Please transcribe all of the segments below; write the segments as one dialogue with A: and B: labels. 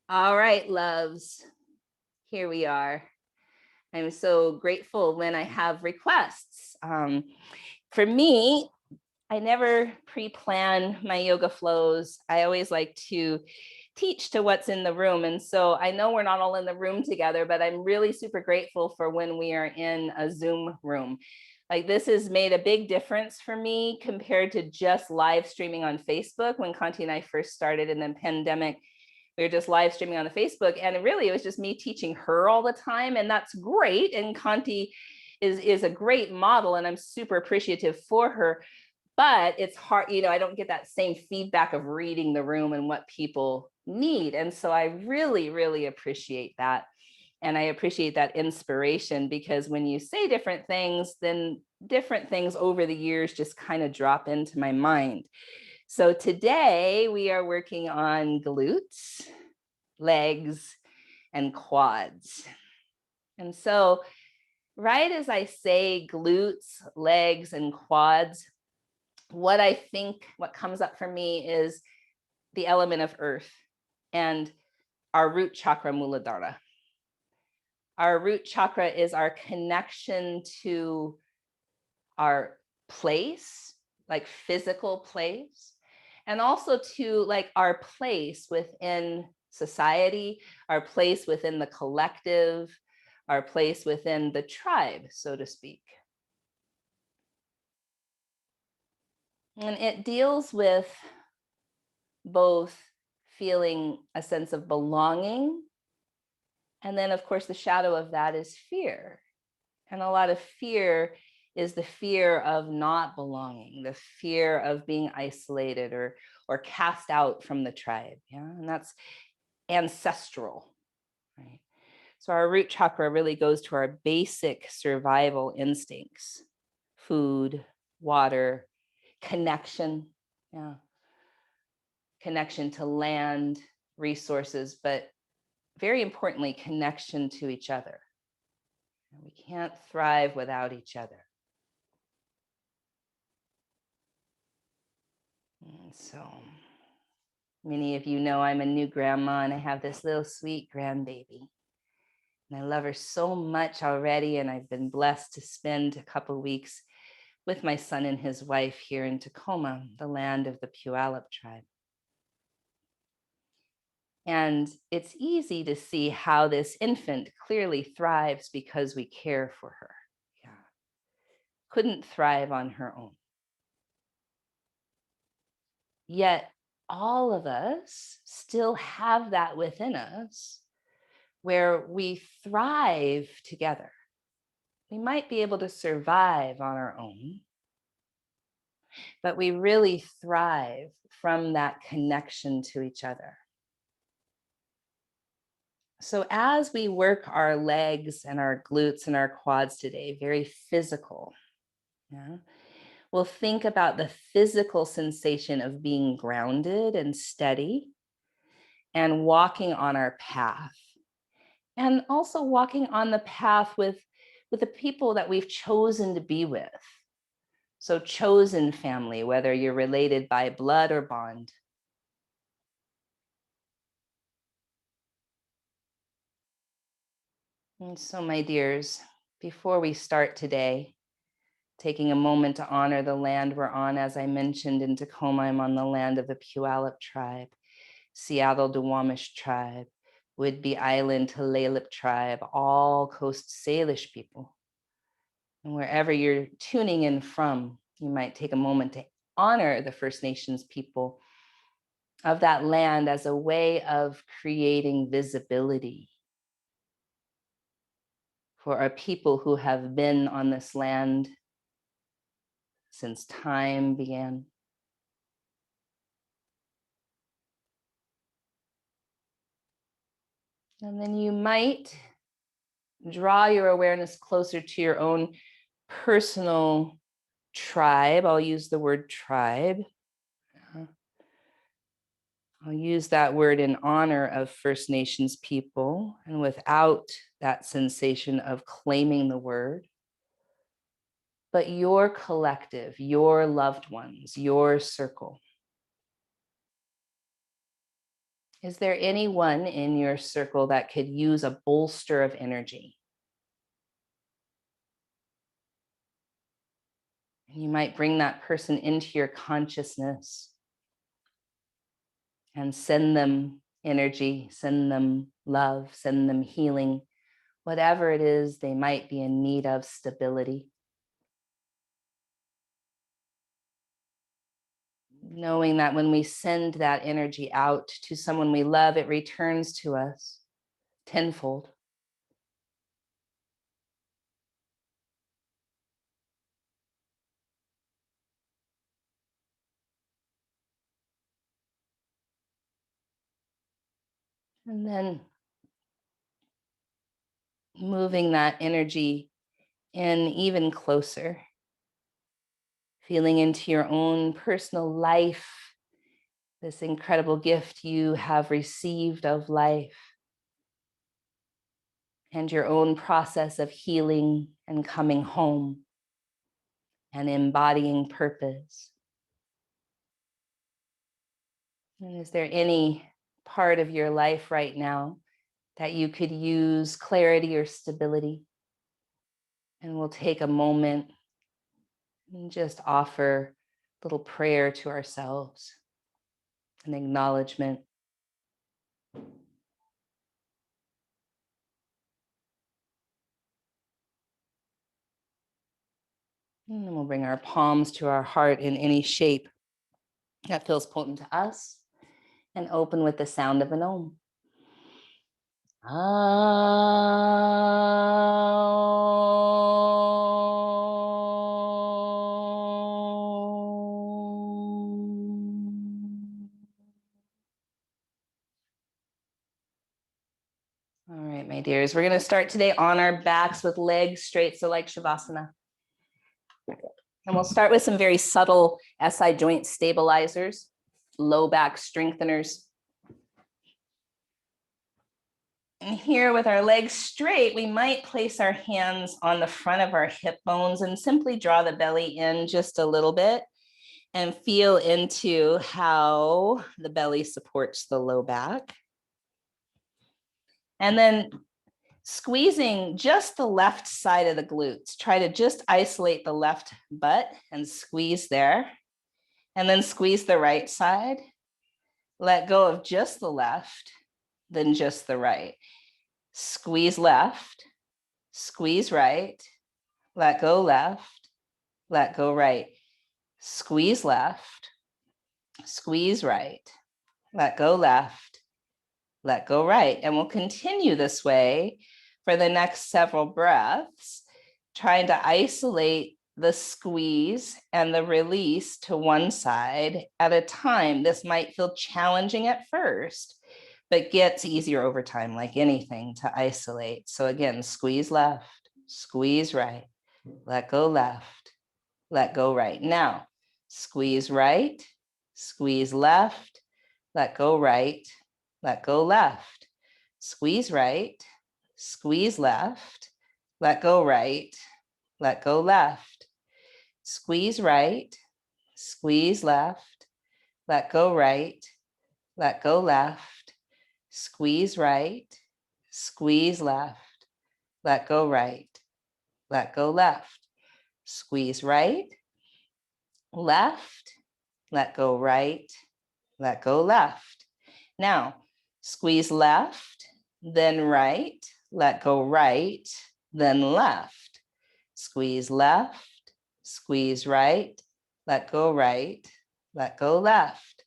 A: All right, loves, here we are. I'm so grateful when I have requests. For me, I never pre plan my yoga flows. I always like to teach to what's in the room. And so I know we're not all in the room together, but I'm really super grateful for when we are in a Zoom room. Like this has made a big difference for me compared to just live streaming on Facebook when Conti and I first started in the pandemic. We were just live streaming on the Facebook, and really it was just me teaching her all the time, and that's great. And Conti is a great model, and I'm super appreciative for her. But it's hard, I don't get that same feedback of reading the room and what people need. And so I really, really appreciate that. And I appreciate that inspiration because when you say different things, then different things over the years just kind of drop into my mind. So today we are working on glutes, legs, and quads. And so, right as I say glutes, legs, and quads, what comes up for me is the element of earth and our root chakra, Muladhara. Our root chakra is our connection to our place, like physical place, and also to like our place within society, our place within the collective, our place within the tribe, so to speak. And it deals with both feeling a sense of belonging. And then, of course, the shadow of that is fear. And a lot of fear is the fear of not belonging, the fear of being isolated or cast out from the tribe. Yeah. And that's ancestral, right? So our root chakra really goes to our basic survival instincts: food, water, connection. Yeah. Connection to land, resources, but very importantly, connection to each other. We can't thrive without each other. And so many of you know I'm a new grandma and I have this little sweet grandbaby. And I love her so much already. And I've been blessed to spend a couple of weeks with my son and his wife here in Tacoma, the land of the Puyallup tribe. And it's easy to see how this infant clearly thrives because we care for her. Yeah. Couldn't thrive on her own. Yet all of us still have that within us where we thrive together. We might be able to survive on our own, but we really thrive from that connection to each other. So as we work our legs and our glutes and our quads today, very physical, yeah, we'll think about the physical sensation of being grounded and steady and walking on our path. And also walking on the path with the people that we've chosen to be with. So chosen family, whether you're related by blood or bond. And so, my dears, before we start today, taking a moment to honor the land we're on. As I mentioned, in Tacoma, I'm on the land of the Puyallup tribe, Seattle Duwamish tribe, Whidbey Island Tulalip tribe, all Coast Salish people. And wherever you're tuning in from, you might take a moment to honor the First Nations people of that land as a way of creating visibility for our people who have been on this land since time began. And then you might draw your awareness closer to your own personal tribe. I'll use the word tribe. I'll use that word in honor of First Nations people and without that sensation of claiming the word. But your collective, your loved ones, your circle. Is there anyone in your circle that could use a bolster of energy? You might bring that person into your consciousness and send them energy, send them love, send them healing, whatever it is they might be in need of, stability. Knowing that when we send that energy out to someone we love, it returns to us tenfold. And then moving that energy in even closer, feeling into your own personal life, this incredible gift you have received of life, and your own process of healing and coming home and embodying purpose. And is there any part of your life right now that you could use clarity or stability? And we'll take a moment and just offer a little prayer to ourselves, an acknowledgement. And then we'll bring our palms to our heart in any shape that feels potent to us and open with the sound of an Om. All right, my dears, we're going to start today on our backs with legs straight, so like Shavasana. And we'll start with some very subtle SI joint stabilizers, low back strengtheners. And here with our legs straight, we might place our hands on the front of our hip bones and simply draw the belly in just a little bit and feel into how the belly supports the low back. And then squeezing just the left side of the glutes. Try to just isolate the left butt and squeeze there. And then squeeze the right side. Let go of just the left, then just the right. Squeeze left, squeeze right, let go left, let go right. Squeeze left, squeeze right, let go left, let go right. And we'll continue this way for the next several breaths, trying to isolate the squeeze and the release to one side at a time. This might feel challenging at first, but gets easier over time, like anything, to isolate. So again, squeeze left, squeeze right, let go left, let go right. Now, squeeze right, squeeze left, let go right, let go left. Squeeze right, squeeze left, let go right, let go left. Squeeze right, squeeze left, let go right, let go left. Squeeze right, squeeze left, let go right, let go left. Squeeze right, left, let go right, let go left. Now, squeeze left, then right, let go right, then left. Squeeze left, squeeze right, let go right, let go left.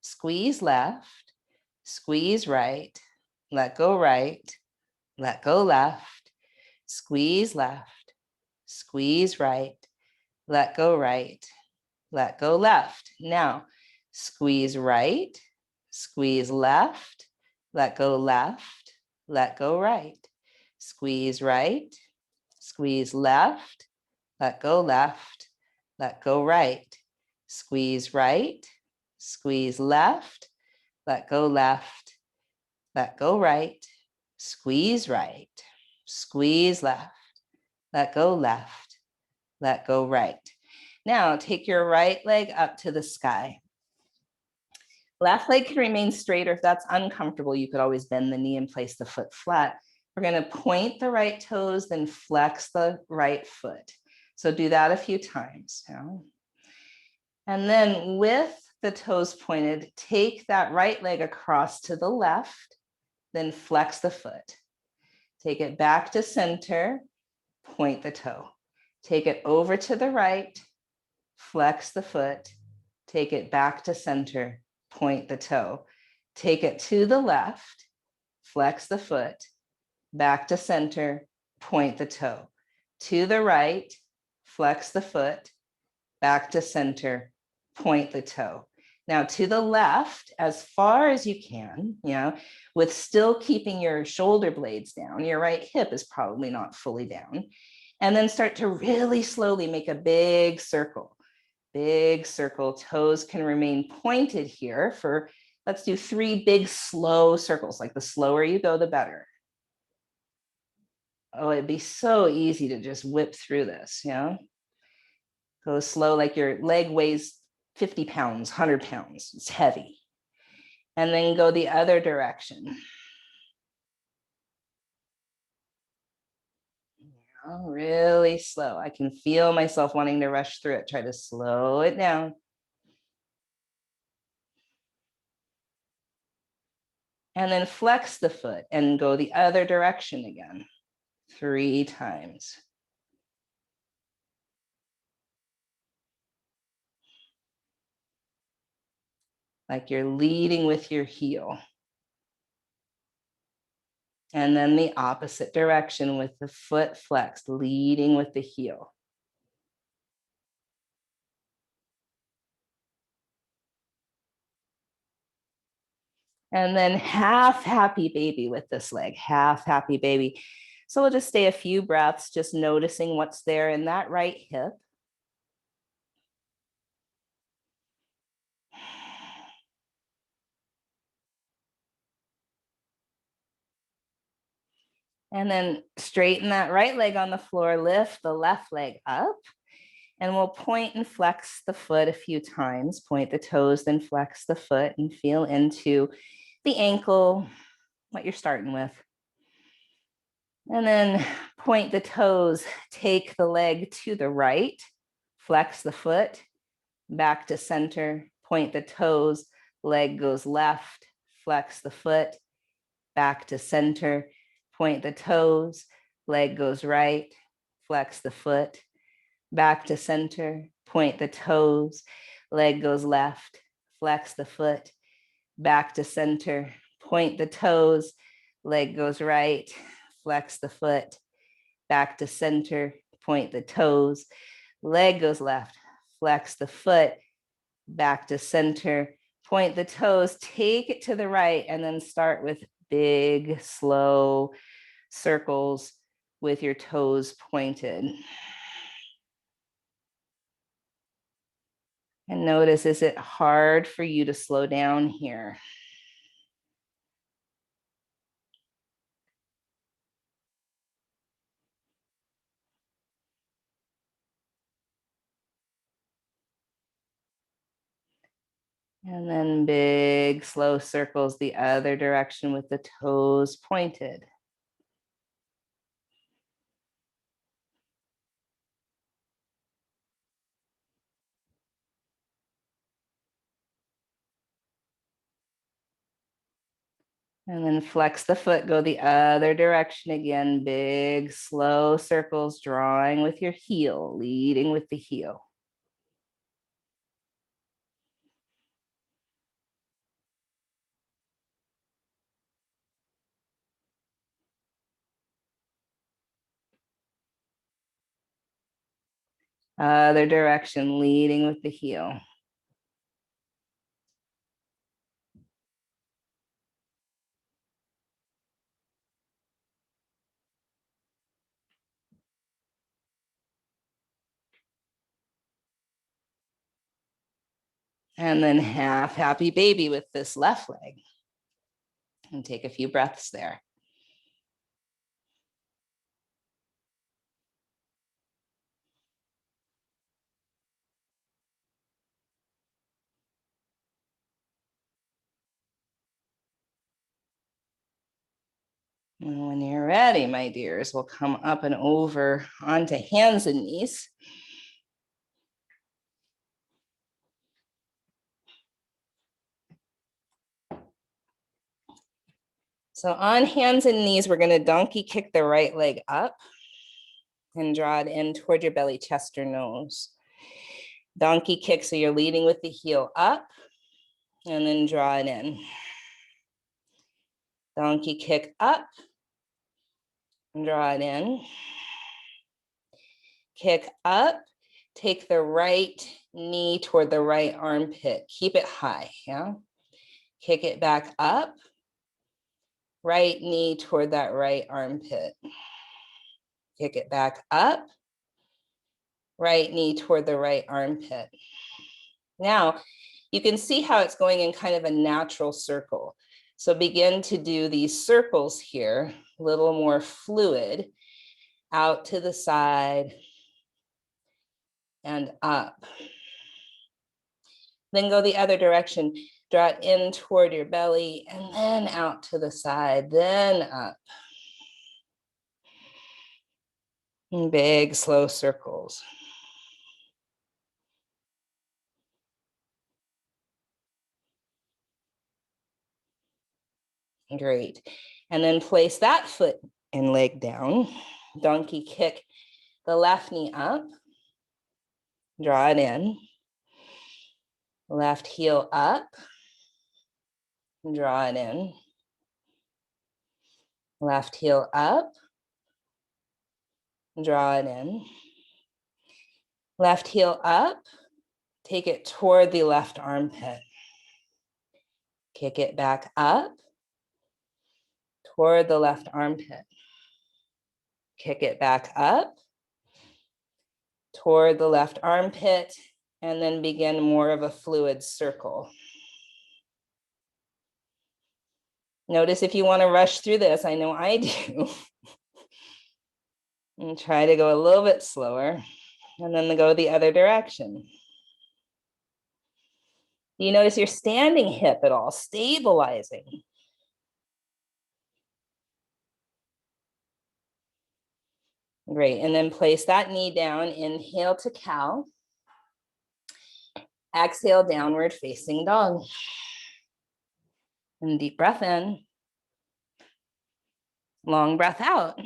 A: Squeeze left, squeeze right, let go right, let go left. Squeeze left, squeeze right, let go right, let go left. Now, squeeze right, squeeze left, let go left, let go right. Squeeze right, squeeze left, let go left, let go right. Squeeze right, squeeze left, let go left, let go right. Squeeze right, squeeze left, let go left, let go right. Now take your right leg up to the sky. Left leg can remain straight, or if that's uncomfortable, you could always bend the knee and place the foot flat. We're going to point the right toes, then flex the right foot. So do that a few times. And then with the toes pointed, take that right leg across to the left, then flex the foot. Take it back to center, point the toe. Take it over to the right, flex the foot. Take it back to center, point the toe. Take it to the left, flex the foot, back to center, point the toe. To the right, flex the foot, back to center, point the toe. Now to the left, as far as you can, with still keeping your shoulder blades down. Your right hip is probably not fully down. And then start to really slowly make a big circle. Big circle. Toes can remain pointed here for, let's do 3 big slow circles. Like the slower you go, the better. Oh, it'd be so easy to just whip through this, Go slow, like your leg weighs 50 pounds, 100 pounds. It's heavy. And then go the other direction. Really slow. I can feel myself wanting to rush through it. Try to slow it down. And then flex the foot and go the other direction again. 3 times. Like you're leading with your heel. And then the opposite direction with the foot flexed, leading with the heel. And then half happy baby with this leg, half happy baby. So we'll just stay a few breaths, just noticing what's there in that right hip. And then straighten that right leg on the floor, lift the left leg up, and we'll point and flex the foot a few times. Point the toes, then flex the foot and feel into the ankle, what you're starting with. And then point the toes, take the leg to the right, flex the foot, back to center, point the toes, leg goes left, flex the foot, back to center, point the toes, leg goes right, flex the foot, back to center, point the toes, leg goes left, flex the foot, back to center, point the toes, leg goes right, flex the foot, back to center, point the toes, leg goes left, flex the foot, back to center, point the toes, take it to the right, and then start with big, slow circles with your toes pointed. And notice, is it hard for you to slow down here? And then big, slow circles the other direction with the toes pointed. And then flex the foot, go the other direction again. Big, slow circles, drawing with your heel, leading with the heel. Other direction, leading with the heel. And then half happy baby with this left leg. And take a few breaths there. And when you're ready, my dears, we'll come up and over onto hands and knees. So on hands and knees, we're going to donkey kick the right leg up and draw it in toward your belly, chest, or nose. Donkey kick, so you're leading with the heel up and then draw it in. Donkey kick up and draw it in. Kick up, take the right knee toward the right armpit. Keep it high, yeah? Kick it back up. Right knee toward that right armpit. Kick it back up. Right knee toward the right armpit. Now, you can see how it's going in kind of a natural circle. So begin to do these circles here, a little more fluid, out to the side and up. Then go the other direction. Draw it in toward your belly and then out to the side, then up. Big, slow circles. Great. And then place that foot and leg down. Donkey kick the left knee up. Draw it in. Left heel up. Draw it in. Left heel up. Draw it in. Left heel up. Take it toward the left armpit. Kick it back up toward the left armpit. Kick it back up toward the left armpit, and then begin more of a fluid circle. Notice if you want to rush through this, I know I do. And try to go a little bit slower, and then go the other direction. Do you notice your standing hip at all? Stabilizing. Great, and then place that knee down, inhale to cow. Exhale, downward facing dog. And deep breath in. Long breath out.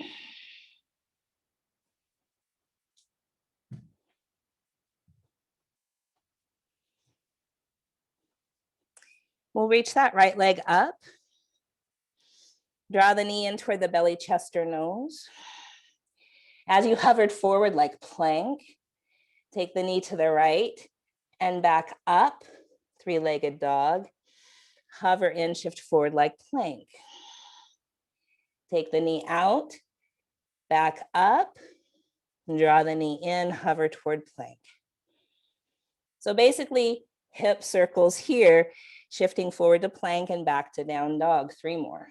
A: We'll reach that right leg up. Draw the knee in toward the belly, chest, or nose. As you hovered forward like plank, take the knee to the right and back up, three-legged dog. Hover in, shift forward like plank. Take the knee out, back up, draw the knee in, hover toward plank. So basically, hip circles here, shifting forward to plank and back to down dog. 3 more.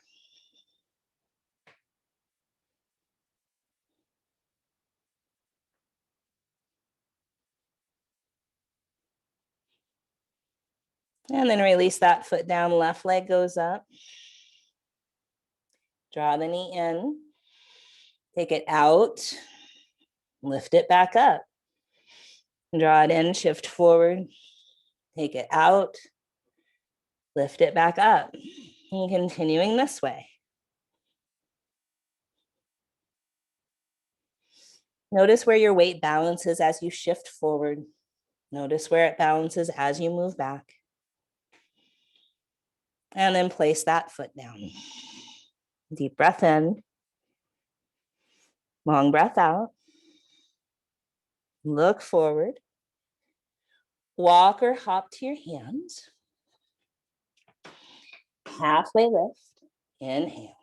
A: And then release that foot down, left leg goes up. Draw the knee in, take it out, lift it back up. Draw it in, shift forward, take it out, lift it back up. And continuing this way. Notice where your weight balances as you shift forward. Notice where it balances as you move back. And then place that foot down. Deep breath in. Long breath out. Look forward. Walk or hop to your hands. Halfway lift. Inhale.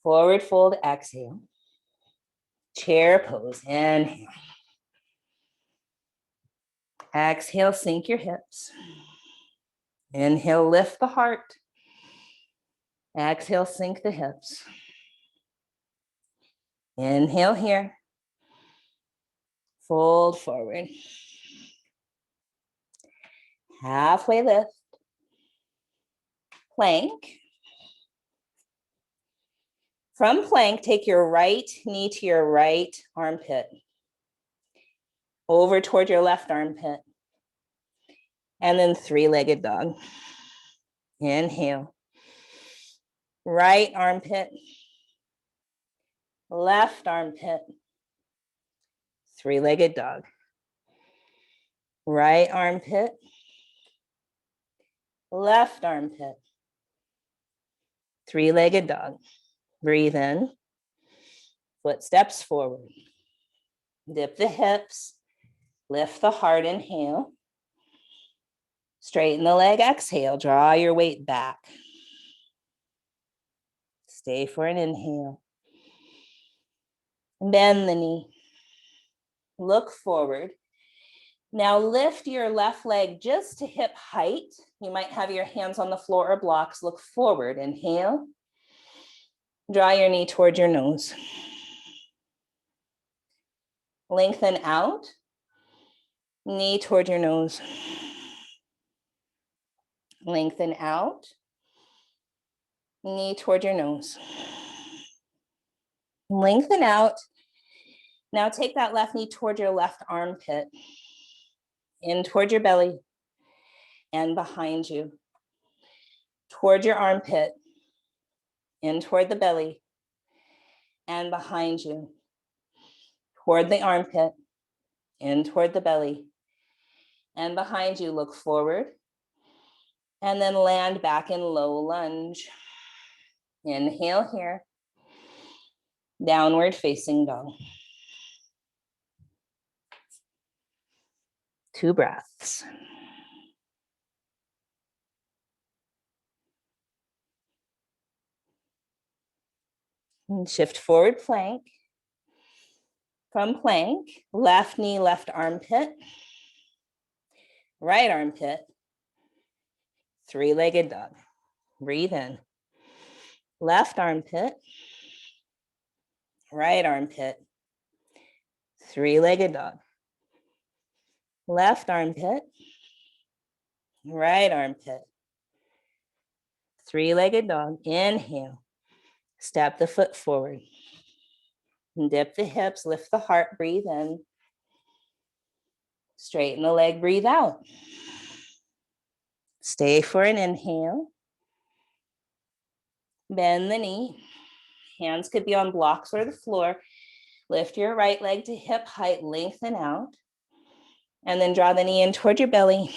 A: Forward fold, exhale. Chair pose, inhale. Exhale, sink your hips. Inhale, lift the heart. Exhale, sink the hips. Inhale here. Fold forward. Halfway lift. Plank. From plank, take your right knee to your right armpit, over toward your left armpit, and then three-legged dog. Inhale. Right armpit, left armpit, three-legged dog. Right armpit, left armpit, three-legged dog. Breathe in, footsteps forward. Dip the hips, lift the heart, inhale. Straighten the leg, exhale, draw your weight back. Stay for an inhale. Bend the knee. Look forward. Now lift your left leg just to hip height. You might have your hands on the floor or blocks. Look forward. Inhale. Draw your knee toward your nose. Lengthen out. Knee toward your nose. Lengthen out. Knee toward your nose. Lengthen out. Now take that left knee toward your left armpit. In toward your belly and behind you. Toward your armpit. In toward the belly and behind you. Toward the armpit. In toward the belly and behind you. Look forward. And then land back in low lunge. Inhale here. Downward facing dog. 2 breaths. And shift forward plank. From plank, left knee, left armpit, right armpit, three-legged dog. Breathe in. Left armpit, right armpit, three-legged dog. Left armpit, right armpit, three-legged dog. Inhale. Step the foot forward. Dip the hips, lift the heart, breathe in. Straighten the leg, breathe out. Stay for an inhale. Bend the knee. Hands could be on blocks or the floor. Lift your right leg to hip height, lengthen out. And then draw the knee in toward your belly,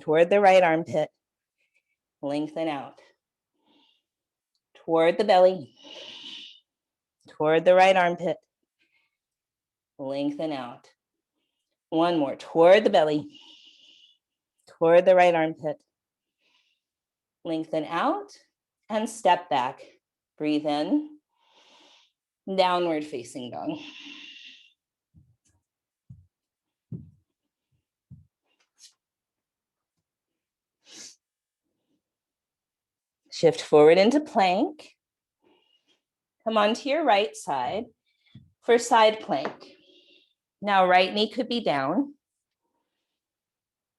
A: toward the right armpit. Lengthen out. Toward the belly, toward the right armpit. Lengthen out. One more, toward the belly, toward the right armpit. Lengthen out and step back. Breathe in, downward facing dog. Shift forward into plank. Come onto your right side for side plank. Now right knee could be down.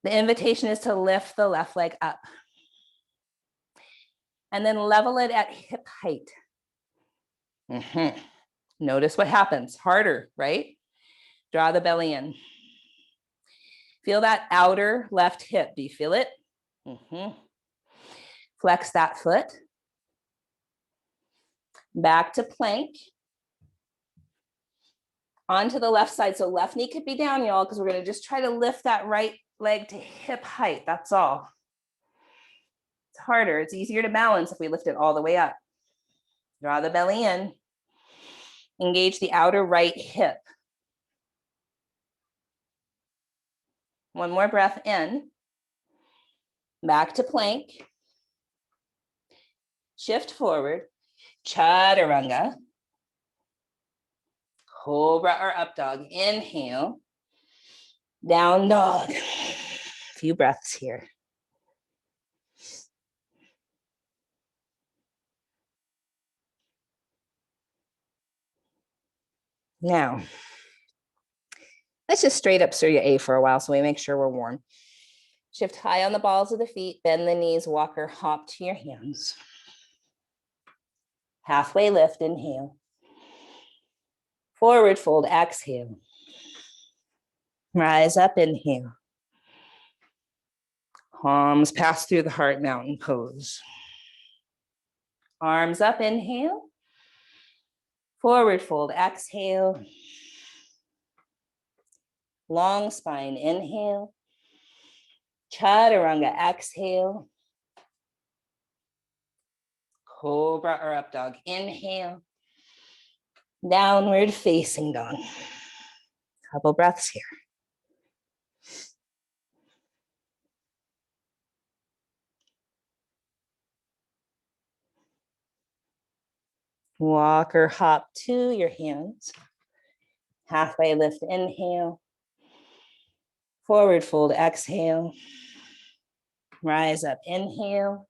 A: The invitation is to lift the left leg up. And then level it at hip height. Notice what happens. Harder, right? Draw the belly in. Feel that outer left hip. Do you feel it? Flex that foot. Back to plank. Onto the left side. So left knee could be down, y'all, because we're going to just try to lift that right leg to hip height. That's all. It's harder. It's easier to balance if we lift it all the way up. Draw the belly in. Engage the outer right hip. One more breath in. Back to plank. Shift forward. Chaturanga. Cobra or up dog. Inhale. Down dog. A few breaths here. Now, let's just straight up Surya A for a while so we make sure we're warm. Shift high on the balls of the feet, bend the knees, walker hop to your hands. Halfway lift, inhale. Forward fold, exhale. Rise up, inhale. Palms pass through the heart, mountain pose. Arms up, inhale. Forward fold, exhale. Long spine, inhale. Chaturanga, exhale. Cobra or up dog, inhale. Downward facing dog. Couple breaths here. Walk or hop to your hands. Halfway lift, inhale. Forward fold, exhale. Rise up, inhale.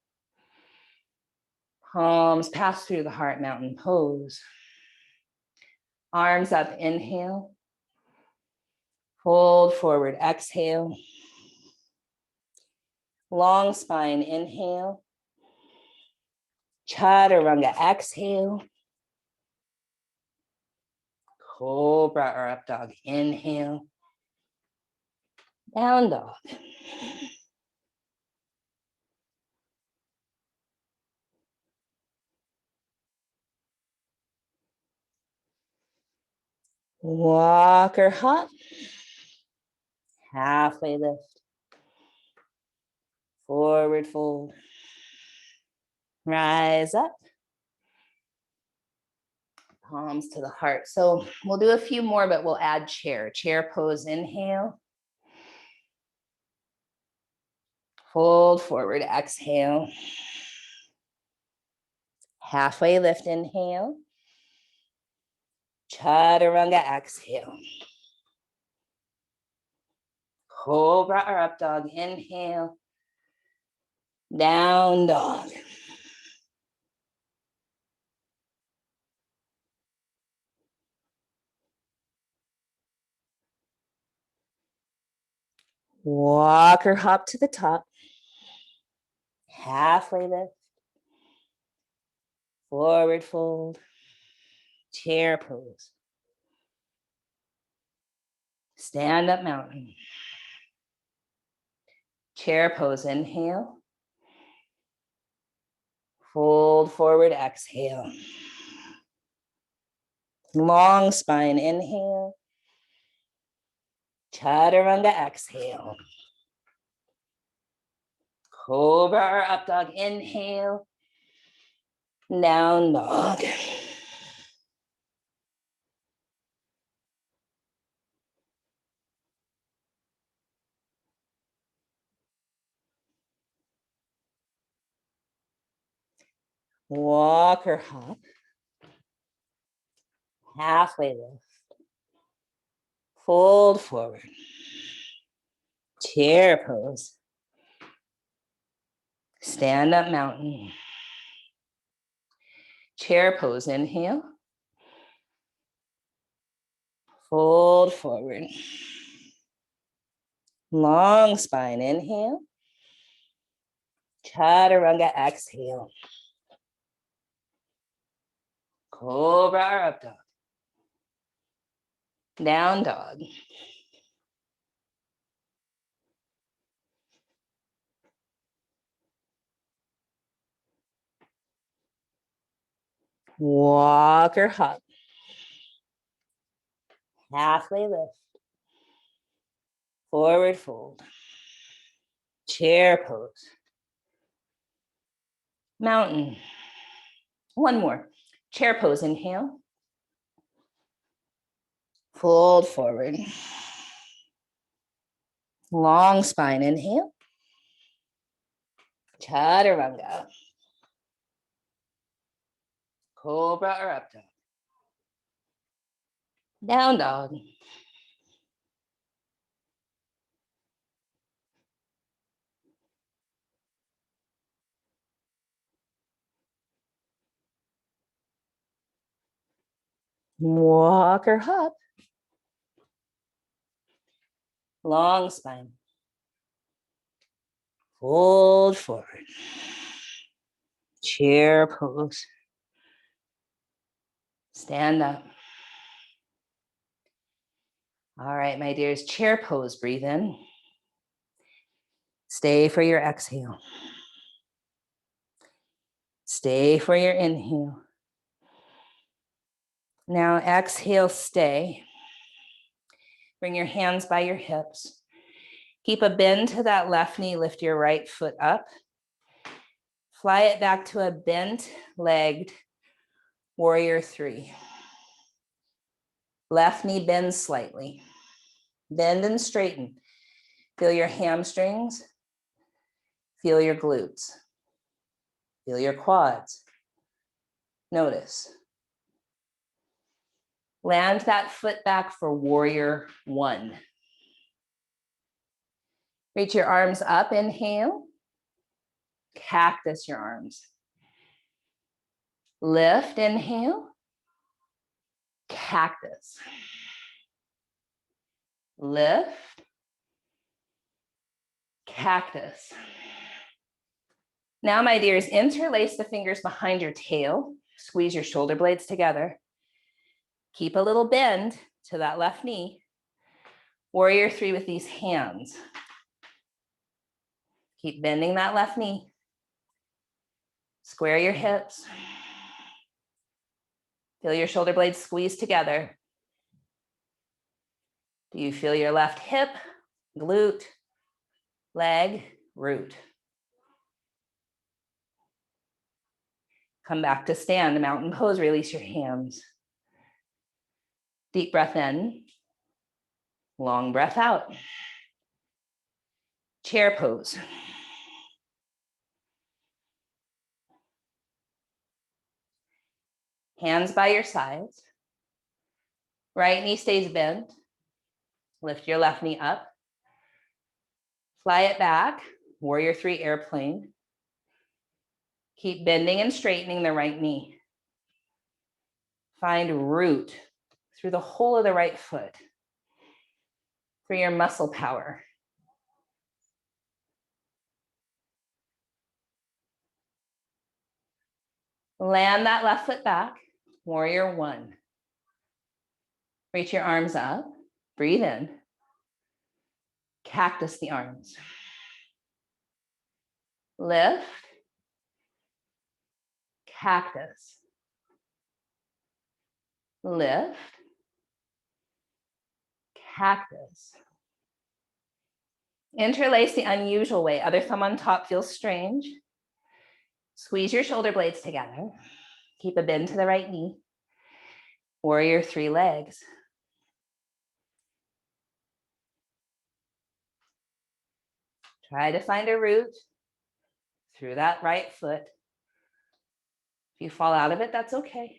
A: Palms pass through the heart, mountain pose. Arms up, inhale. Fold forward, exhale. Long spine, inhale. Chaturanga, exhale. Cobra or up dog, inhale. Down dog. Walk or hop. Halfway lift. Forward fold. Rise up. Palms to the heart. So we'll do a few more, but we'll add chair. Chair pose, inhale. Fold forward, exhale. Halfway lift, inhale. Chaturanga, exhale. Cobra or up dog, inhale. Down dog. Walk or hop to the top. Halfway lift. Forward fold. Chair pose. Stand up mountain. Chair pose, inhale. Fold forward, exhale. Long spine, inhale. Chaturanga, exhale. Cobra or up dog, inhale. Down dog. Walk or hop. Halfway lift. Fold forward. Chair pose. Stand up mountain. Chair pose, inhale. Fold forward. Long spine, inhale. Chaturanga, exhale. Cobra or up dog. Down dog. Walk or hop. Halfway lift. Forward fold. Chair pose. Mountain. One more. Chair pose, inhale. Fold forward. Long spine, inhale. Chaturanga. Cobra or up dog. Down dog. Walk or hop. Long spine. Fold forward. Chair pose. Stand up. All right, my dears, chair pose, breathe in. Stay for your exhale. Stay for your inhale. Now exhale, stay. Bring your hands by your hips. Keep a bend to that left knee, lift your right foot up. Fly it back to a bent-legged warrior three. Left knee bends slightly. Bend and straighten. Feel your hamstrings. Feel your glutes. Feel your quads. Notice. Land that foot back for warrior one. Reach your arms up, inhale. Cactus your arms. Lift, inhale. Cactus. Lift. Cactus. Now, my dears, interlace the fingers behind your tail. Squeeze your shoulder blades together. Keep a little bend to that left knee. Warrior three with these hands. Keep bending that left knee. Square your hips. Feel your shoulder blades squeeze together. Do you feel your left hip, glute, leg, root? Come back to stand, mountain pose, release your hands. Deep breath in, long breath out. Chair pose. Hands by your sides. Right knee stays bent. Lift your left knee up. Fly it back, warrior three airplane. Keep bending and straightening the right knee. Find root through the whole of the right foot for your muscle power. Land that left foot back, warrior one. Reach your arms up, breathe in. Cactus the arms. Lift. Cactus. Lift. Cactus. Interlace the unusual way. Other thumb on top feels strange. Squeeze your shoulder blades together. Keep a bend to the right knee. Warrior three legs. Try to find a root through that right foot. If you fall out of it, that's okay.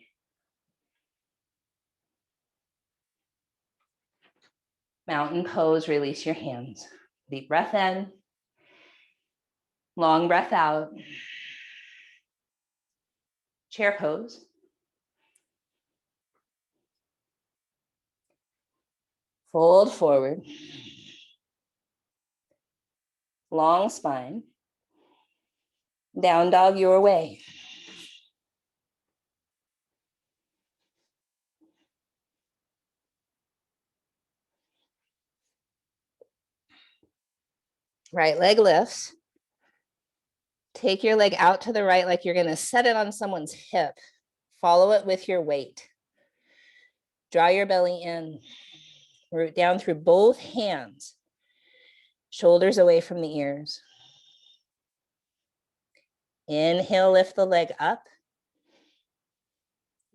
A: Mountain pose, release your hands. Deep breath in. Long breath out. Chair pose. Fold forward. Long spine. Down dog your way. Right leg lifts. Take your leg out to the right like you're going to set it on someone's hip. Follow it with your weight. Draw your belly in. Root down through both hands. Shoulders away from the ears. Inhale, lift the leg up.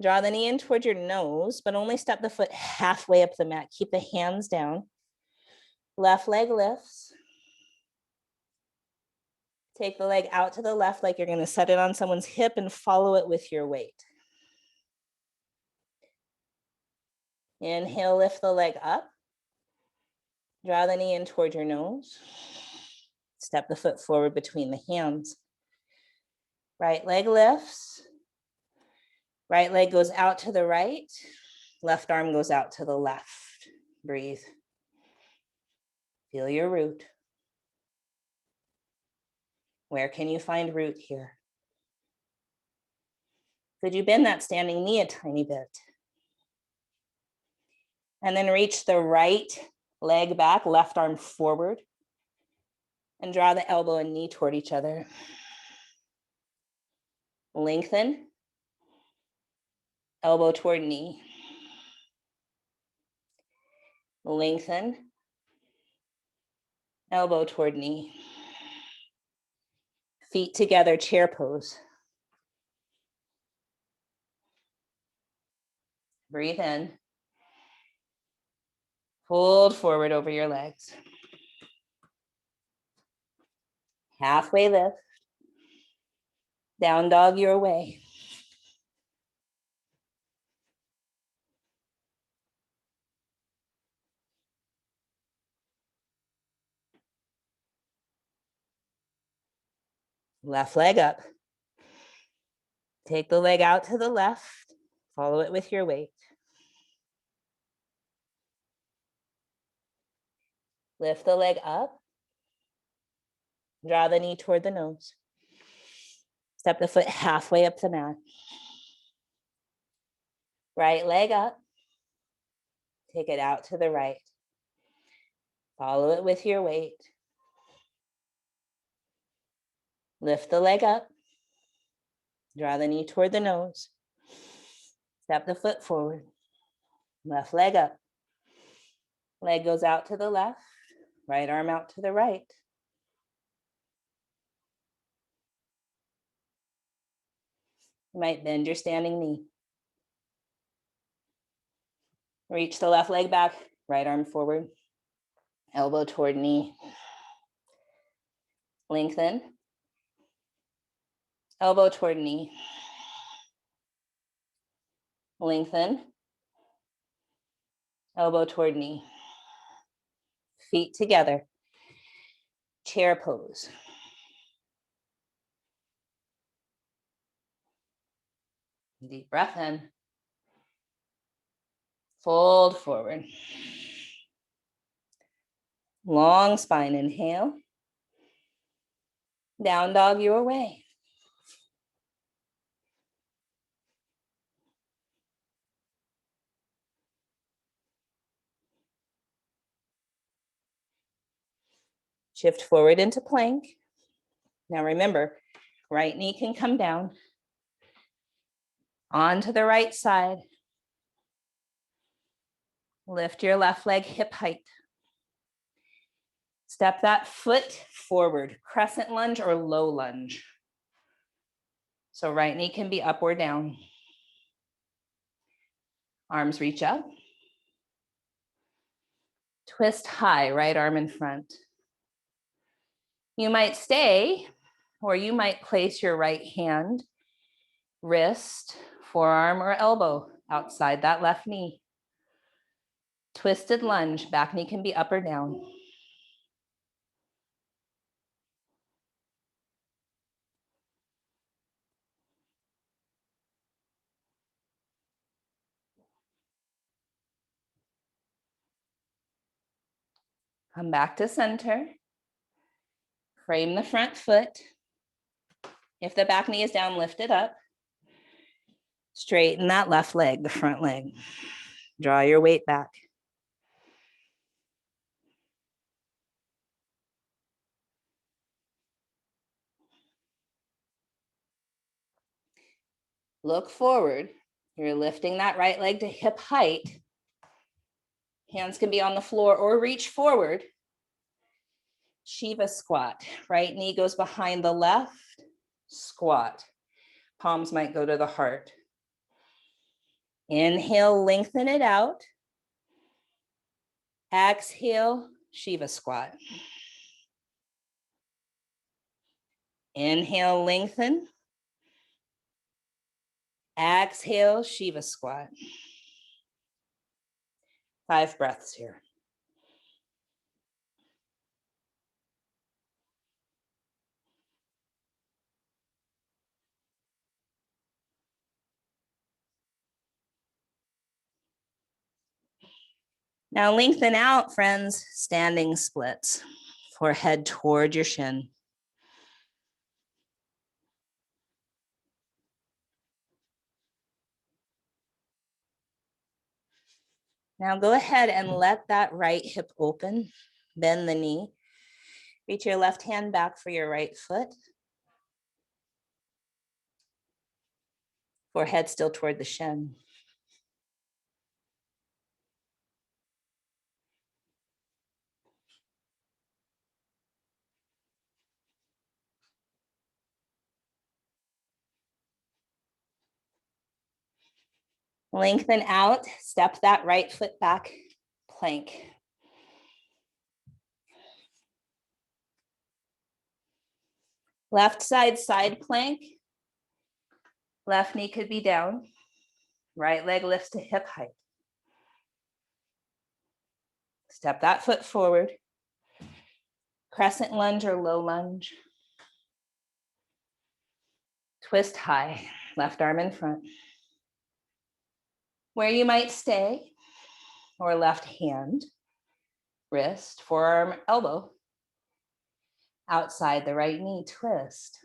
A: Draw the knee in toward your nose, but only step the foot halfway up the mat. Keep the hands down. Left leg lifts. Take the leg out to the left like you're going to set it on someone's hip and follow it with your weight. Inhale, lift the leg up. Draw the knee in toward your nose. Step the foot forward between the hands. Right leg lifts. Right leg goes out to the right. Left arm goes out to the left. Breathe. Feel your root. Where can you find root here? Could you bend that standing knee a tiny bit? And then reach the right leg back, left arm forward, and draw the elbow and knee toward each other. Lengthen, elbow toward knee. Lengthen, elbow toward knee. Feet together, chair pose. Breathe in. Fold forward over your legs. Halfway lift. Down dog your way. Left leg up. Take the leg out to the left. Follow it with your weight. Lift the leg up. Draw the knee toward the nose. Step the foot halfway up the mat. Right leg up. Take it out to the right. Follow it with your weight. Lift the leg up. Draw the knee toward the nose. Step the foot forward. Left leg up. Leg goes out to the left. Right arm out to the right. You might bend your standing knee. Reach the left leg back. Right arm forward. Elbow toward knee. Lengthen. Elbow toward knee. Lengthen. Elbow toward knee. Feet together. Chair pose. Deep breath in. Fold forward. Long spine, inhale. Down dog your way. Shift forward into plank. Now remember, right knee can come down. Onto the right side. Lift your left leg hip height. Step that foot forward, crescent lunge or low lunge. So right knee can be up or down. Arms reach up. Twist high, right arm in front. You might stay, or you might place your right hand, wrist, forearm, or elbow outside that left knee. Twisted lunge, back knee can be up or down. Come back to center. Frame the front foot. If the back knee is down, lift it up. Straighten that left leg, the front leg. Draw your weight back. Look forward. You're lifting that right leg to hip height. Hands can be on the floor or reach forward. Shiva squat. Right knee goes behind the left. Squat. Palms might go to the heart. Inhale, lengthen it out. Exhale, Shiva squat. Inhale, lengthen. Exhale, Shiva squat. 5 breaths here. Now lengthen out, friends, standing splits. Forehead toward your shin. Now go ahead and let that right hip open, bend the knee. Reach your left hand back for your right foot. Forehead still toward the shin. Lengthen out, step that right foot back, plank. Left side plank. Left knee could be down. Right leg lifts to hip height. Step that foot forward. Crescent lunge or low lunge. Twist high, left arm in front. Where you might stay, or left hand, wrist, forearm, elbow. Outside the right knee, twist.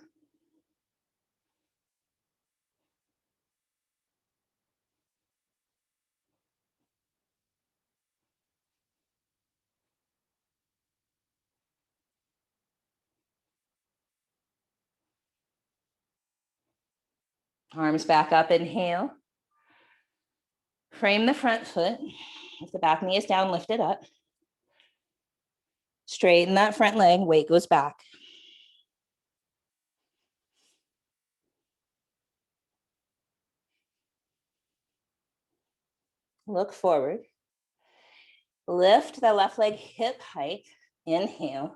A: Arms back up, inhale. Frame the front foot. If the back knee is down, lift it up. Straighten that front leg, weight goes back. Look forward. Lift the left leg hip height. Inhale.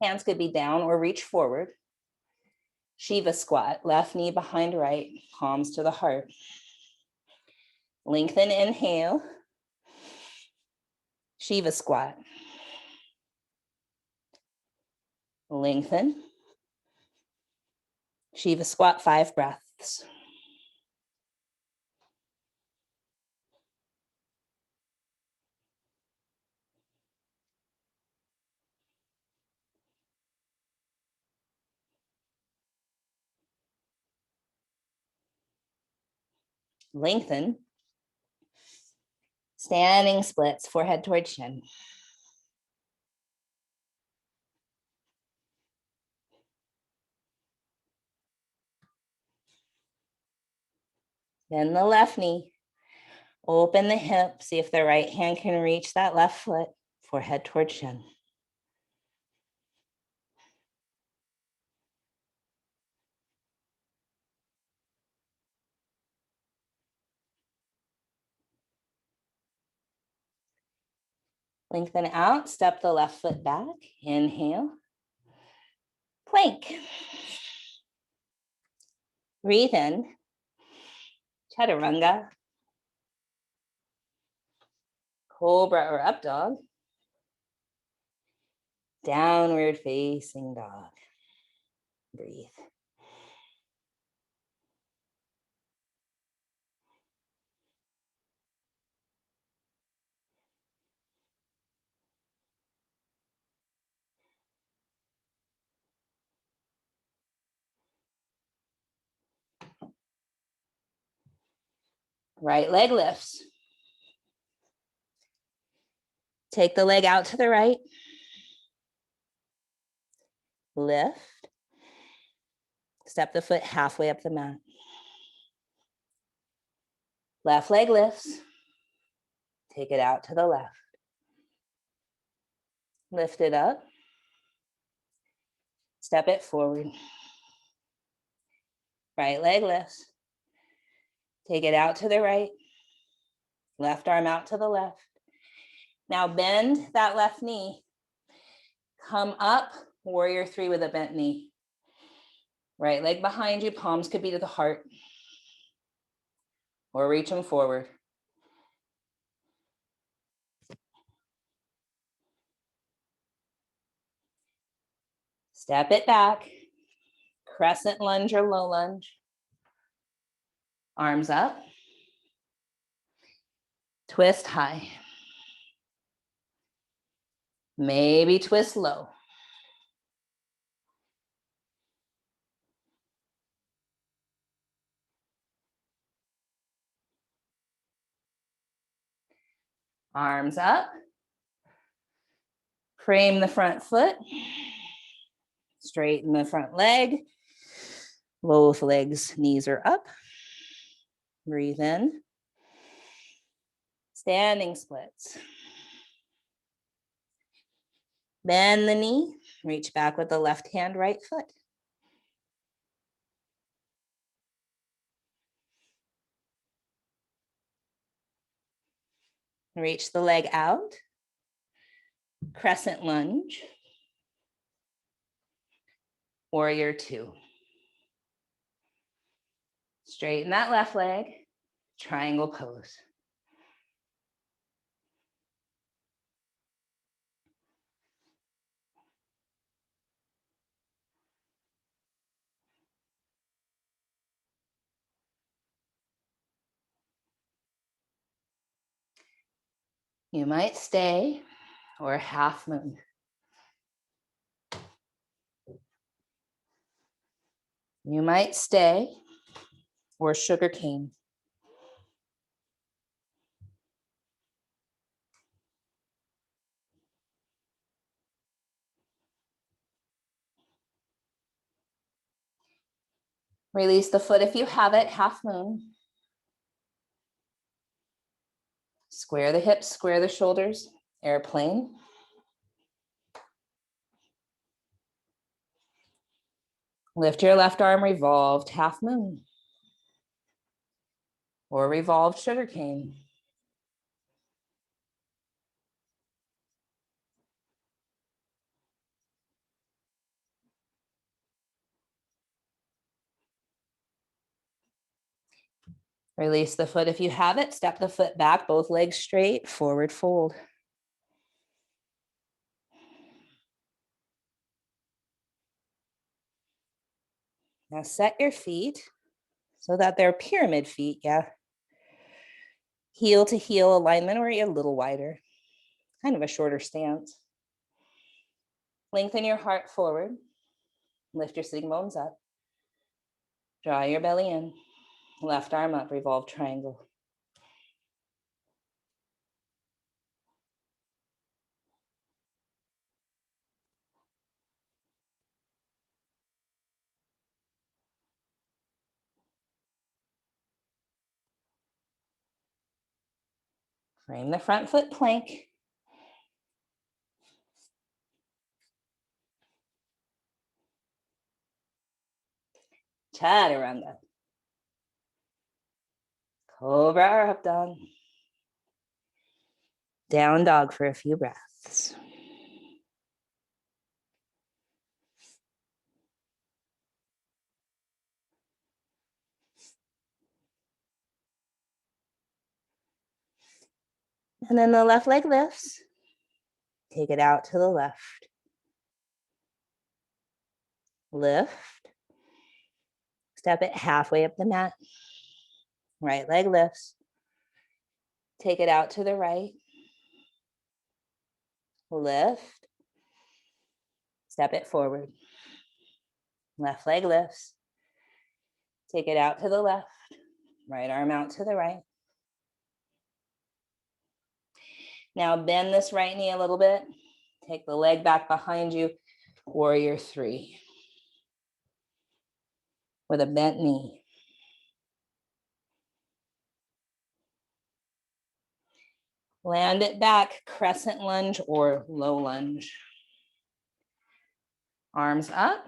A: Hands could be down or reach forward. Shiva squat, left knee behind right, palms to the heart. Lengthen, inhale. Shiva squat. Lengthen. Shiva squat, 5 breaths. Lengthen. Standing splits, forehead toward chin. Bend the left knee. Open the hip. See if the right hand can reach that left foot. Forehead toward chin. Lengthen out. Step the left foot back. Inhale. Plank. Breathe in. Chaturanga. Cobra or up dog. Downward facing dog. Breathe. Right leg lifts. Take the leg out to the right. Lift. Step the foot halfway up the mat. Left leg lifts. Take it out to the left. Lift it up. Step it forward. Right leg lifts. Take it out to the right. Left arm out to the left. Now bend that left knee. Come up, warrior 3 with a bent knee. Right leg behind you, palms could be to the heart. Or reach them forward. Step it back. Crescent lunge or low lunge. Arms up. Twist high. Maybe twist low. Arms up. Frame the front foot. Straighten the front leg. Both legs, knees are up. Breathe in. Standing splits. Bend the knee. Reach back with the left hand, right foot. Reach the leg out. Crescent lunge. Warrior two. Straighten that left leg. Triangle pose. You might stay or half moon. You might stay or sugar cane. Release the foot if you have it, half moon. Square the hips, square the shoulders, airplane. Lift your left arm, revolved half moon. Or revolved sugar cane. Release the foot if you have it. Step the foot back, both legs straight, forward fold. Now set your feet so that they're pyramid feet, yeah. Heel to heel alignment or a little wider, kind of a shorter stance. Lengthen your heart forward. Lift your sitting bones up. Draw your belly in. Left arm up, revolve triangle. Frame the front foot plank. Chaturanga. Cobra or up dog. Down dog for a few breaths. And then the left leg lifts. Take it out to the left. Lift. Step it halfway up the mat. Right leg lifts. Take it out to the right. Lift. Step it forward. Left leg lifts. Take it out to the left. Right arm out to the right. Now bend this right knee a little bit. Take the leg back behind you. Warrior three. With a bent knee. Land it back, crescent lunge or low lunge. Arms up.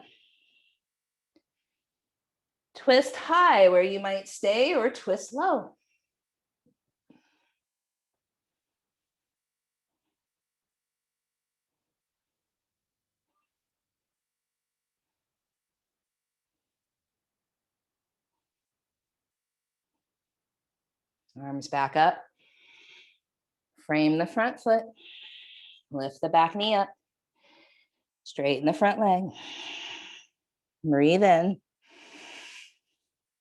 A: Twist high where you might stay or twist low. Arms back up. Frame the front foot. Lift the back knee up. Straighten the front leg. Breathe in.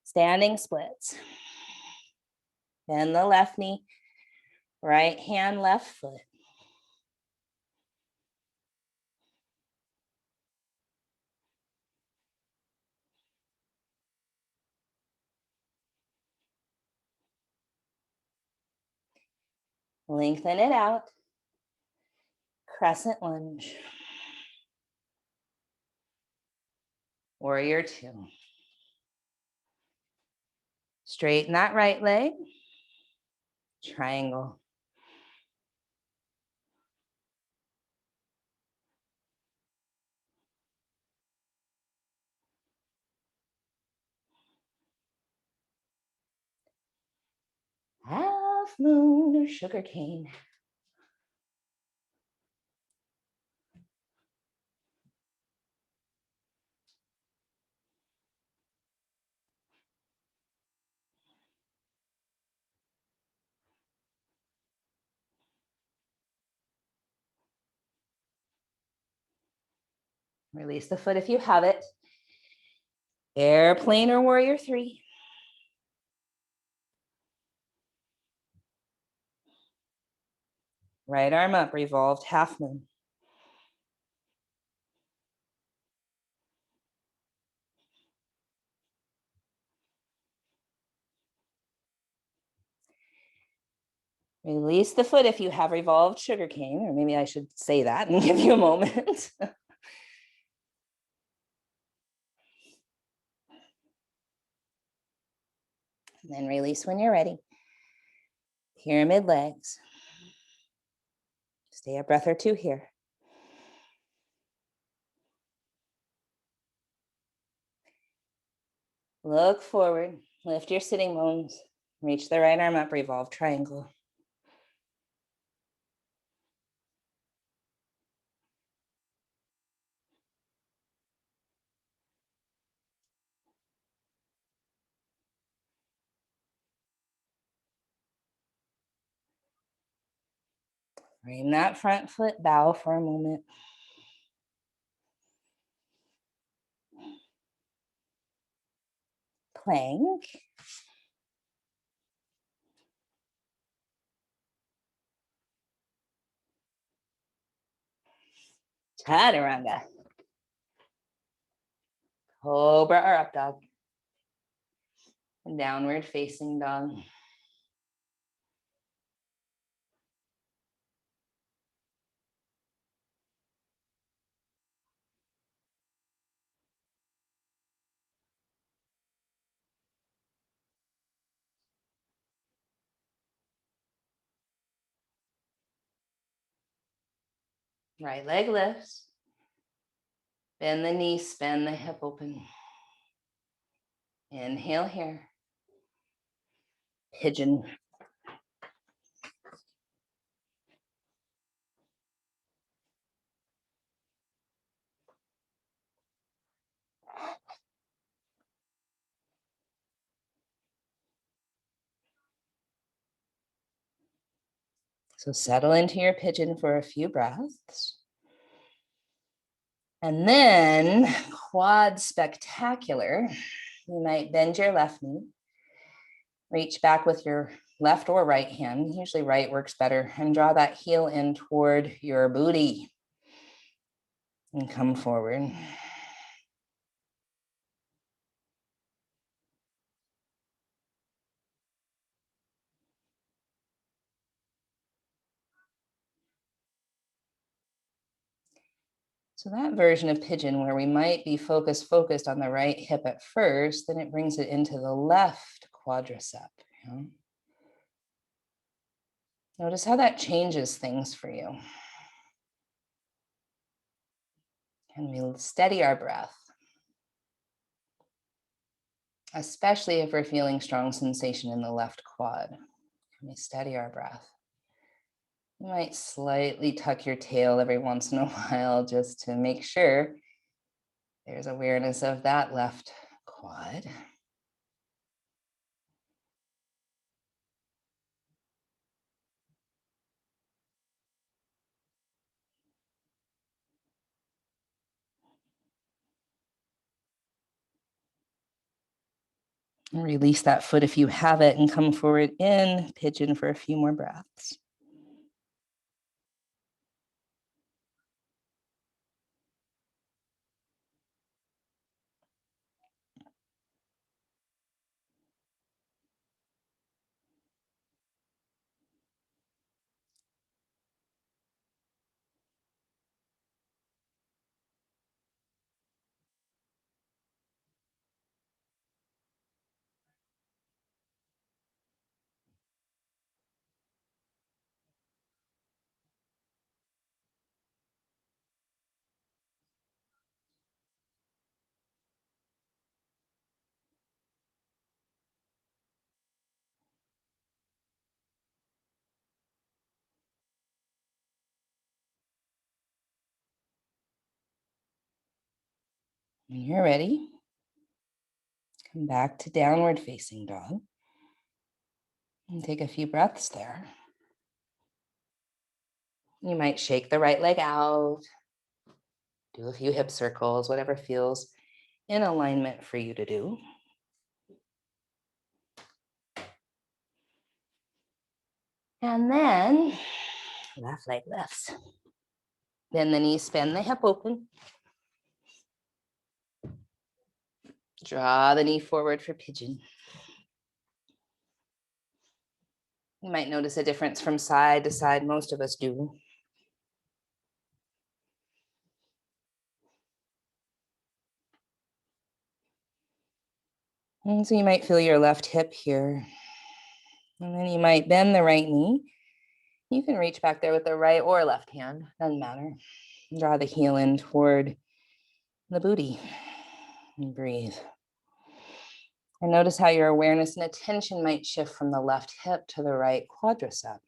A: Standing splits. Bend the left knee. Right hand, left foot. Lengthen it out. Crescent lunge. Warrior two. Straighten that right leg. Triangle. Half moon or sugar cane. Release the foot if you have it. Airplane or warrior three. Right arm up, revolved half moon. Release the foot if you have revolved sugar cane, or maybe I should say that and give you a moment. And then release when you're ready. Pyramid legs. Stay a breath or two here. Look forward, lift your sitting bones, reach the right arm up, revolve triangle. Frame that front foot, bow for a moment. Plank. Chaturanga. Cobra or up dog. And downward facing dog. Right leg lifts. Bend the knee, bend the hip open. Inhale here. Pigeon. So settle into your pigeon for a few breaths. And then quad spectacular. You might bend your left knee. Reach back with your left or right hand. Usually right works better. And draw that heel in toward your booty. And come forward. So that version of pigeon where we might be focused on the right hip at first, then it brings it into the left quadricep. You know? Notice how that changes things for you. And we steady our breath, especially if we're feeling strong sensation in the left quad. Can we steady our breath? You might slightly tuck your tail every once in a while just to make sure there's awareness of that left quad. And release that foot if you have it and come forward in pigeon for a few more breaths. When you're ready, come back to downward facing dog and take a few breaths there. You might shake the right leg out, do a few hip circles, whatever feels in alignment for you to do. And then left leg lifts. Bend the knees, bend the hip open. Draw the knee forward for pigeon. You might notice a difference from side to side. Most of us do. And so you might feel your left hip here. And then you might bend the right knee. You can reach back there with the right or left hand, doesn't matter. Draw the heel in toward the booty and breathe. And notice how your awareness and attention might shift from the left hip to the right quadricep.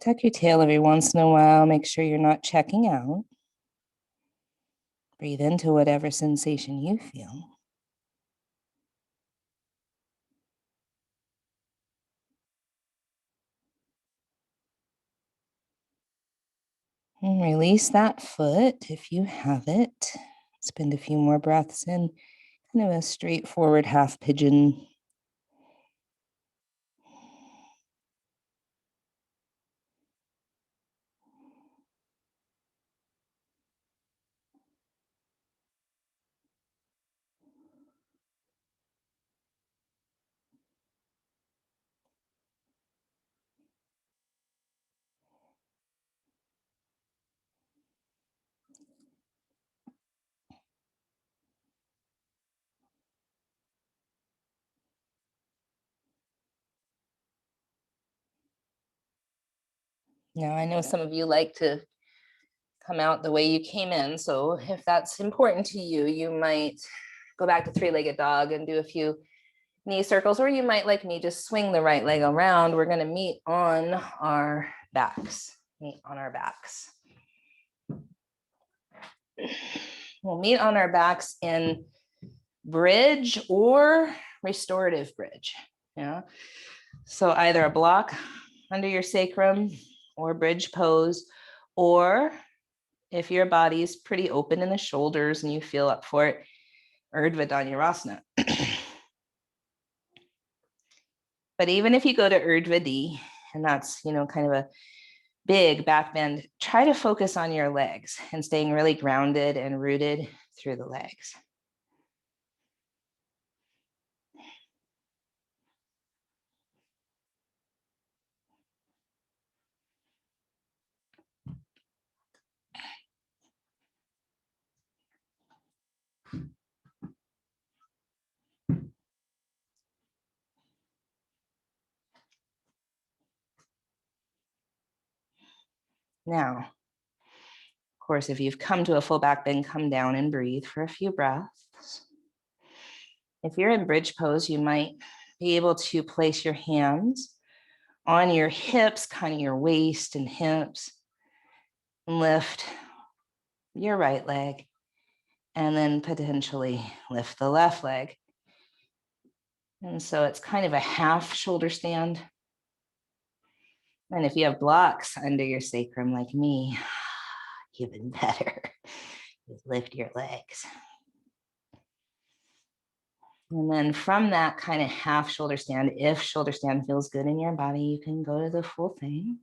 A: Tuck your tail every once in a while. Make sure you're not checking out. Breathe into whatever sensation you feel. And release that foot if you have it. Spend a few more breaths in kind of a straightforward half pigeon. Now, I know some of you like to come out the way you came in. So if that's important to you, you might go back to three-legged dog and do a few knee circles, or you might, like me, just swing the right leg around. We're going to meet on our backs. Meet on our backs. We'll meet on our backs in bridge or restorative bridge. Yeah. So either a block under your sacrum or bridge pose, or if your body's pretty open in the shoulders and you feel up for it, Urdhva Dhanurasana. But even if you go to Urdhva D, and that's, kind of a big back bend, try to focus on your legs and staying really grounded and rooted through the legs. Now, of course, if you've come to a full back bend, come down and breathe for a few breaths. If you're in bridge pose, you might be able to place your hands on your hips, kind of your waist and hips, and lift your right leg, and then potentially lift the left leg. And so it's kind of a half shoulder stand. And if you have blocks under your sacrum like me, even better. Just lift your legs. And then from that kind of half shoulder stand, if shoulder stand feels good in your body, you can go to the full thing.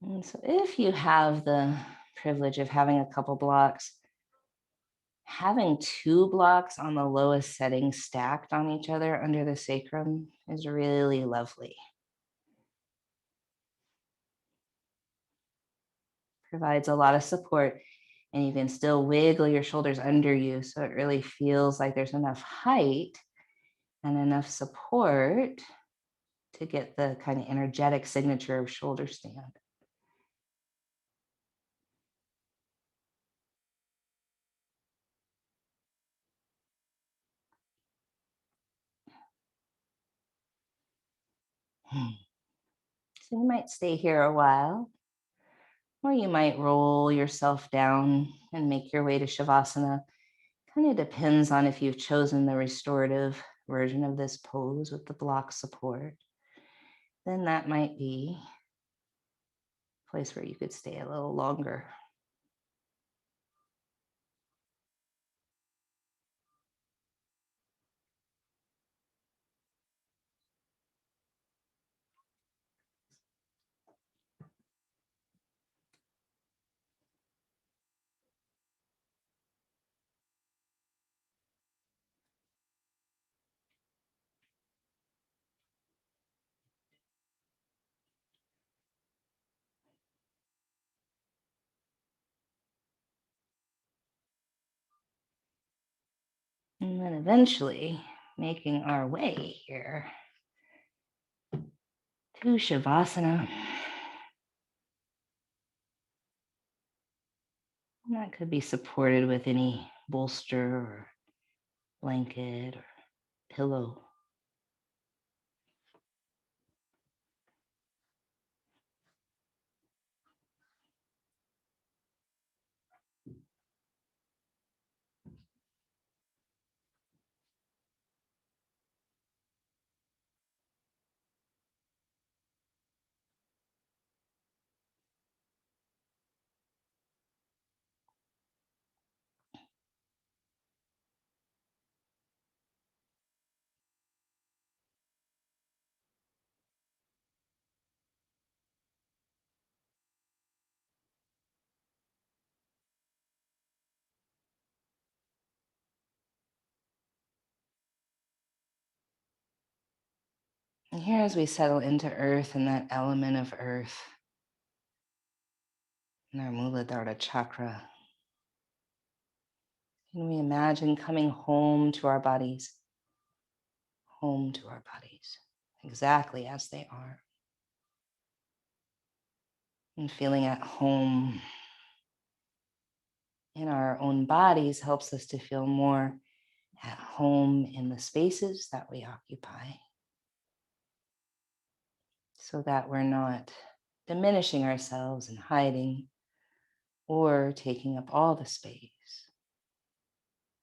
A: And so if you have the privilege of having a couple blocks, having two blocks on the lowest setting stacked on each other under the sacrum is really lovely. Provides a lot of support, and you can still wiggle your shoulders under you. So it really feels like there's enough height and enough support to get the kind of energetic signature of shoulder stand. So you might stay here a while, or you might roll yourself down and make your way to Shavasana. Kind of depends on if you've chosen the restorative version of this pose with the block support. Then that might be a place where you could stay a little longer. And then eventually making our way here to Shavasana. And that could be supported with any bolster or blanket or pillow. And here, as we settle into earth and that element of earth in our Muladhara chakra, can we imagine coming home to our bodies, exactly as they are, and feeling at home in our own bodies helps us to feel more at home in the spaces that we occupy, so that we're not diminishing ourselves and hiding or taking up all the space,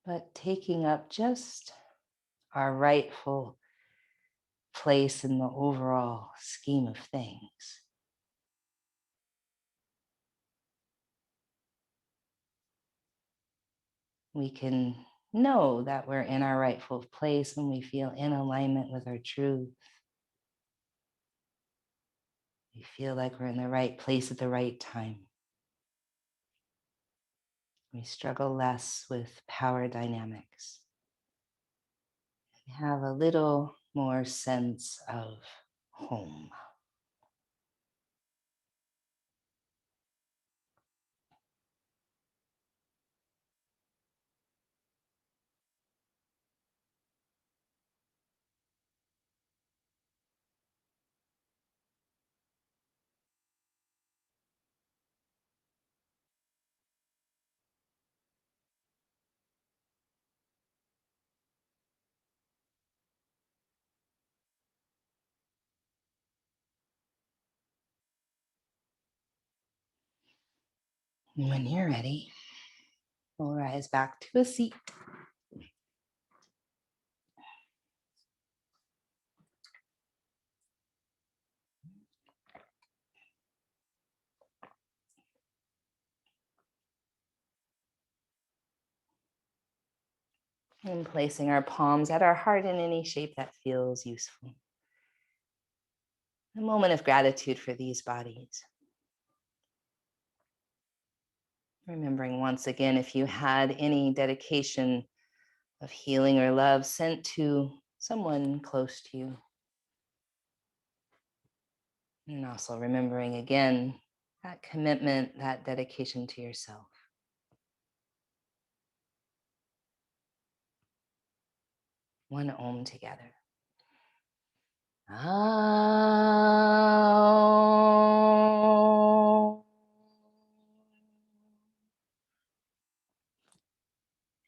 A: but taking up just our rightful place in the overall scheme of things. We can know that we're in our rightful place when we feel in alignment with our truth. We feel like we're in the right place at the right time. We struggle less with power dynamics. We have a little more sense of home. And when you're ready, we'll rise back to a seat. And placing our palms at our heart in any shape that feels useful. A moment of gratitude for these bodies. Remembering once again, if you had any dedication of healing or love sent to someone close to you. And also remembering again that commitment, that dedication to yourself. One Om together. Om.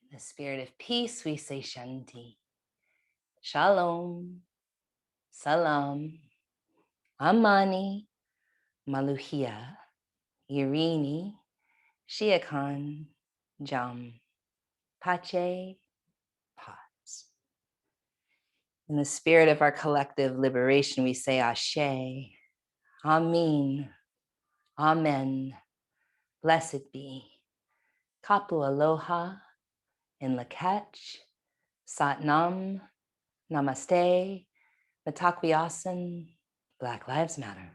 A: In the spirit of peace, we say Shanti. Shalom. Salam. Amani. Maluhia. Irini. Shiakan. Jam. Pache. Paz. In the spirit of our collective liberation, we say Ashe. Amin. Amen. Blessed be. Kapu aloha. In Lakach. Satnam. Namaste. Matakwiasan. Black Lives Matter.